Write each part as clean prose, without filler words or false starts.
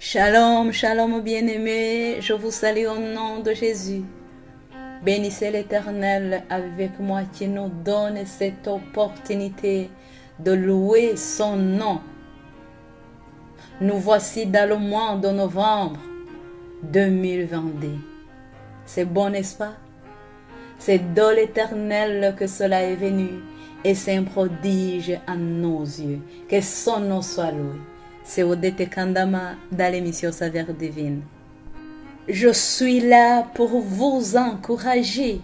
Shalom, shalom bien-aimés, je vous salue au nom de Jésus. Bénissez l'Éternel avec moi qui nous donne cette opportunité de louer son nom. Nous voici dans le mois de novembre 2022. C'est bon, n'est-ce pas? C'est de l'Éternel que cela est venu et c'est un prodige à nos yeux. Que son nom soit loué. C'est Odette Kandama dans l'émission Saveur Divine. Je suis là pour vous encourager.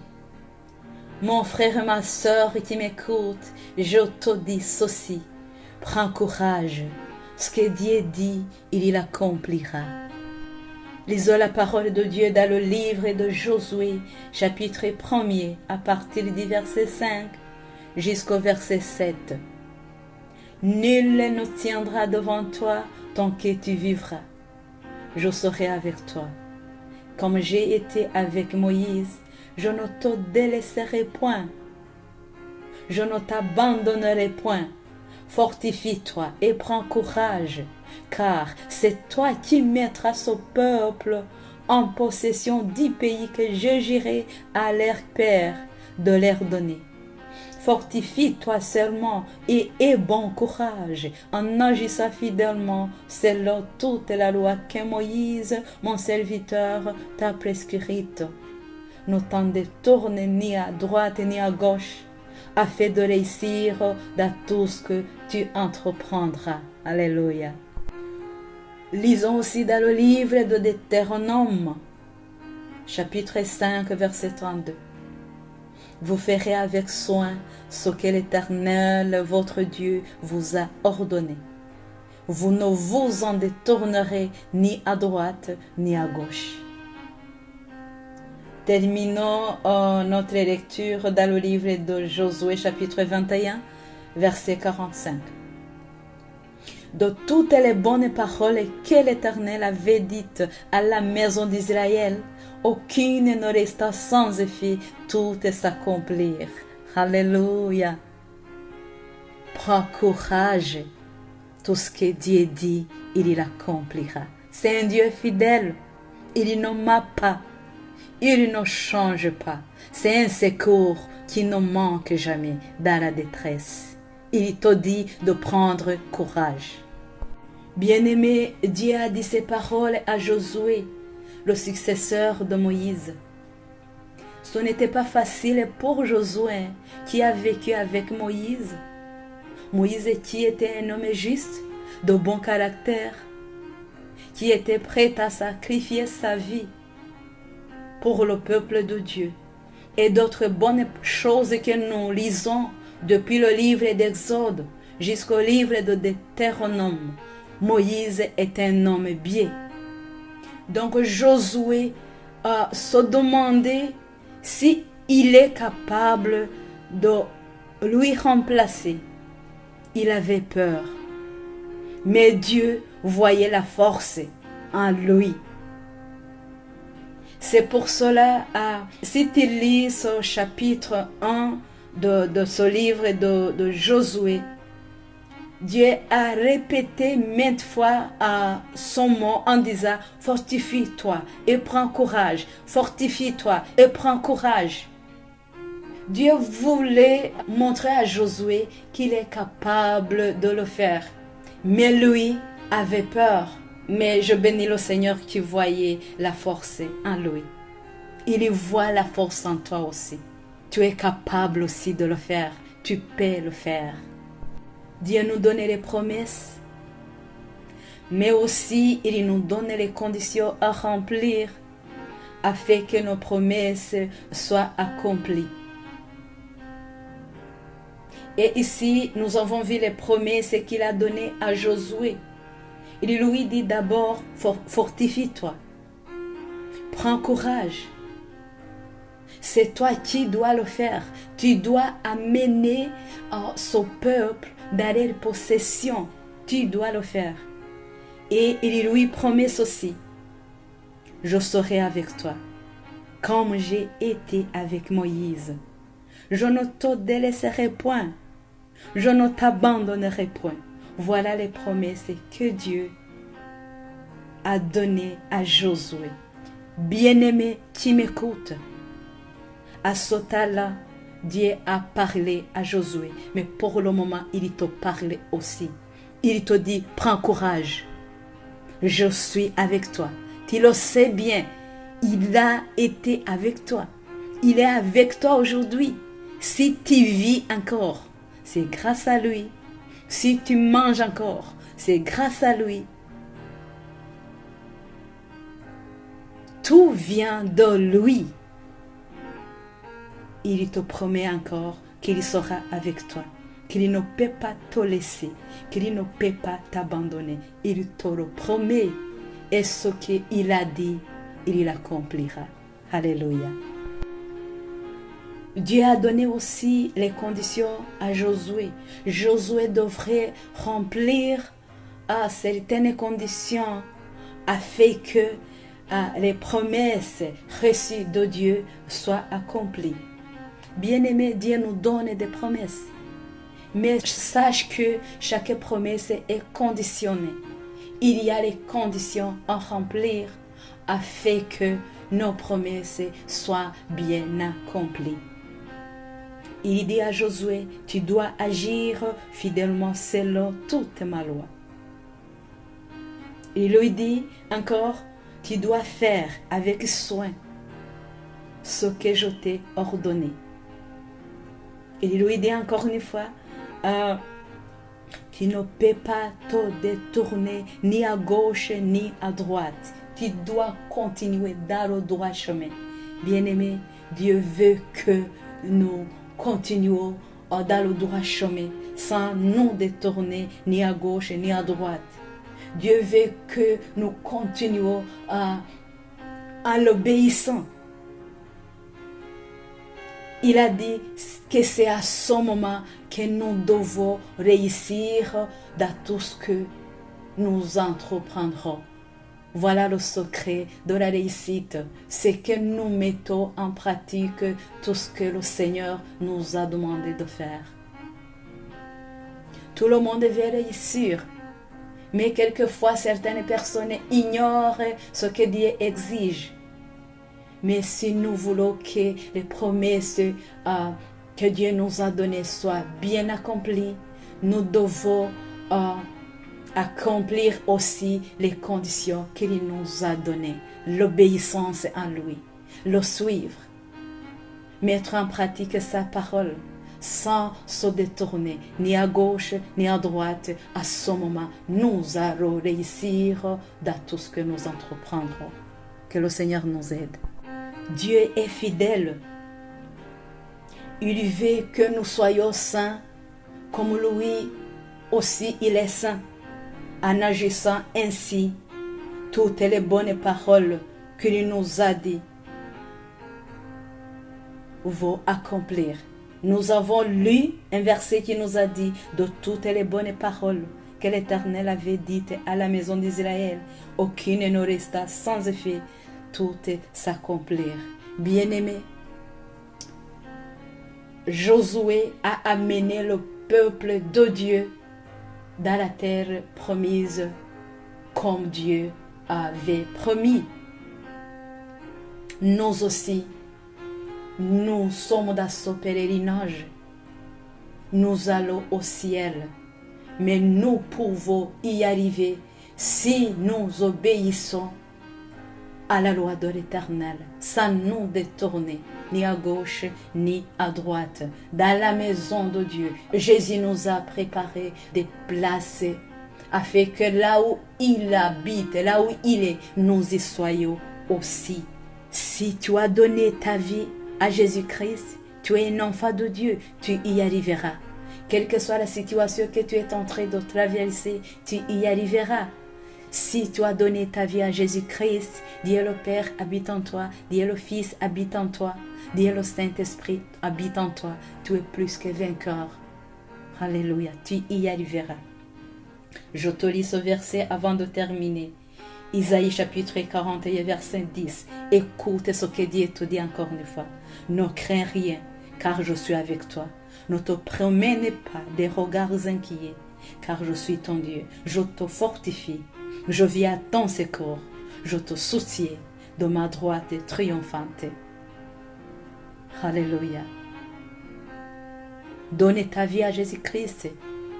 Mon frère et ma soeur qui m'écoutent, je te dis ceci. Prends courage. Ce que Dieu dit, il l'accomplira. Lisons la parole de Dieu dans le livre de Josué, chapitre 1er, à partir du verset 5 jusqu'au verset 7. Nul ne tiendra devant toi tant que tu vivras. Je serai avec toi. Comme j'ai été avec Moïse, je ne te délaisserai point. Je ne t'abandonnerai point. Fortifie-toi et prends courage, car c'est toi qui mettras ce peuple en possession du pays que je jurai à leur père de leur donner. Fortifie-toi seulement et aie bon courage en agissant fidèlement selon toute la loi que Moïse, mon serviteur, t'a prescrite. Ne t'en détourne ni à droite ni à gauche, afin de réussir dans tout ce que tu entreprendras. Alléluia. Lisons aussi dans le livre de Deutéronome, chapitre 5, verset 32. Vous ferez avec soin ce que l'Éternel, votre Dieu, vous a ordonné. Vous ne vous en détournerez ni à droite ni à gauche. Terminons notre lecture dans le livre de Josué, chapitre 21, verset 45. De toutes les bonnes paroles que l'Éternel avait dites à la maison d'Israël, aucune ne resta sans effet, toutes s'accomplirent. Alléluia. Prends courage. Tout ce que Dieu dit, il l'accomplira. C'est un Dieu fidèle. Il ne ment pas. Il ne change pas. C'est un secours qui ne manque jamais dans la détresse. Il te dit de prendre courage. Bien-aimé, Dieu a dit ces paroles à Josué, le successeur de Moïse. Ce n'était pas facile pour Josué qui a vécu avec Moïse. Moïse qui était un homme juste, de bon caractère, qui était prêt à sacrifier sa vie pour le peuple de Dieu. Et d'autres bonnes choses que nous lisons depuis le livre d'Exode jusqu'au livre de Deutéronome. Moïse est un homme bien. Donc Josué se demandait si il est capable de lui remplacer. Il avait peur. Mais Dieu voyait la force en lui. C'est pour cela, si tu lis ce chapitre 1 de ce livre de Josué, Dieu a répété maintes fois son mot en disant « Fortifie-toi et prends courage, fortifie-toi et prends courage ». Dieu voulait montrer à Josué qu'il est capable de le faire. Mais lui avait peur. Mais je bénis le Seigneur qui voyait la force en lui. Il voit la force en toi aussi. Tu es capable aussi de le faire. Tu peux le faire. Dieu nous donne les promesses, mais aussi il nous donne les conditions à remplir afin que nos promesses soient accomplies. Et ici, nous avons vu les promesses qu'il a données à Josué. Il lui dit d'abord, fortifie-toi, prends courage. C'est toi qui dois le faire. Tu dois amener ce peuple dans leur possession. Tu dois le faire. Et il lui promet ceci. Je serai avec toi, comme j'ai été avec Moïse. Je ne te délaisserai point. Je ne t'abandonnerai point. Voilà les promesses que Dieu a donné à Josué. Bien-aimé qui m'écoute, à ce temps-là, Dieu a parlé à Josué, mais pour le moment, il te parle aussi. Il te dit, prends courage, je suis avec toi. Tu le sais bien, il a été avec toi. Il est avec toi aujourd'hui. Si tu vis encore, c'est grâce à lui. Si tu manges encore, c'est grâce à lui. Tout vient de lui. Il te promet encore qu'il sera avec toi, qu'il ne peut pas te laisser, qu'il ne peut pas t'abandonner. Il te le promet. Et ce qu'il a dit, il l'accomplira. Alléluia. Dieu a donné aussi les conditions à Josué. Josué devrait remplir certaines conditions afin que les promesses reçues de Dieu soient accomplies. Bien-aimé, Dieu nous donne des promesses. Mais sache que chaque promesse est conditionnée. Il y a les conditions à remplir afin que nos promesses soient bien accomplies. Il dit à Josué, tu dois agir fidèlement selon toute ma loi. Il lui dit encore, tu dois faire avec soin ce que je t'ai ordonné. Il lui dit encore une fois, tu ne peux pas te détourner ni à gauche ni à droite. Tu dois continuer dans le droit chemin. Bien-aimé, Dieu veut que nous continuons dans le droit chemin sans nous détourner ni à gauche ni à droite. Dieu veut que nous continuons à l'obéissant. Il a dit que c'est à ce moment que nous devons réussir dans tout ce que nous entreprendrons. Voilà le secret de la réussite, c'est que nous mettons en pratique tout ce que le Seigneur nous a demandé de faire. Tout le monde veut réussir, mais quelquefois certaines personnes ignorent ce que Dieu exige. Mais si nous voulons que les promesses que Dieu nous a données soient bien accomplies, nous devons accomplir aussi les conditions qu'il nous a données. L'obéissance en lui, le suivre, mettre en pratique sa parole sans se détourner ni à gauche ni à droite. À ce moment, nous allons réussir dans tout ce que nous entreprendrons. Que le Seigneur nous aide. Dieu est fidèle. Il veut que nous soyons saints comme lui aussi il est saint. En agissant ainsi, toutes les bonnes paroles qu'il nous a dites vont accomplir. Nous avons lu un verset qui nous a dit de toutes les bonnes paroles que l'Éternel avait dites à la maison d'Israël, aucune ne resta sans effet, toutes s'accomplirent. Bien-aimé, Josué a amené le peuple de Dieu dans la terre promise comme Dieu avait promis. Nous aussi, nous sommes dans ce pèlerinage. Nous allons au ciel, mais nous pouvons y arriver si nous obéissons à la loi de l'Éternel, sans nous détourner ni à gauche ni à droite. Dans la maison de Dieu, Jésus nous a préparé des places afin que là où il habite, là où il est, nous y soyons aussi. Si tu as donné ta vie à Jésus-Christ, tu es un enfant de Dieu, tu y arriveras. Quelle que soit la situation que tu es en train de traverser, tu y arriveras. Si tu as donné ta vie à Jésus-Christ, Dieu le Père habite en toi, Dieu le Fils habite en toi, Dieu le Saint-Esprit habite en toi. Tu es plus que vainqueur. Alléluia, tu y arriveras. Je te lis ce verset avant de terminer. Isaïe chapitre 41, verset 10. Écoute ce que Dieu te dit encore une fois. Ne crains rien, car je suis avec toi. Ne te promène pas des regards inquiets, car je suis ton Dieu. Je te fortifie. Je viens à ton secours. Je te soutiens de ma droite triomphante. Alléluia. Donnez ta vie à Jésus-Christ.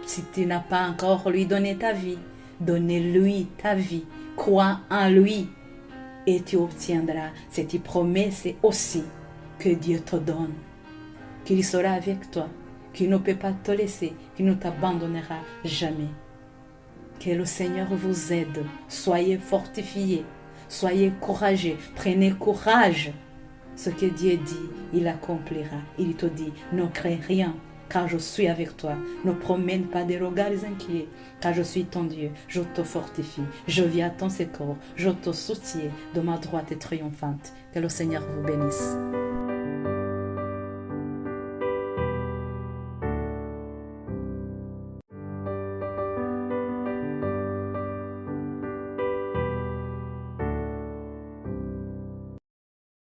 Si tu n'as pas encore lui donné ta vie, donnez-lui ta vie. Crois en lui et tu obtiendras cette promesse aussi que Dieu te donne. Qu'il sera avec toi, qu'il ne peut pas te laisser, qu'il ne t'abandonnera jamais. Que le Seigneur vous aide. Soyez fortifiés, soyez courageux, prenez courage. Ce que Dieu dit, il accomplira. Il te dit, ne crains rien, car je suis avec toi. Ne promène pas des regards inquiets, car je suis ton Dieu. Je te fortifie, je viens à ton secours, je te soutiens de ma droite triomphante. Que le Seigneur vous bénisse.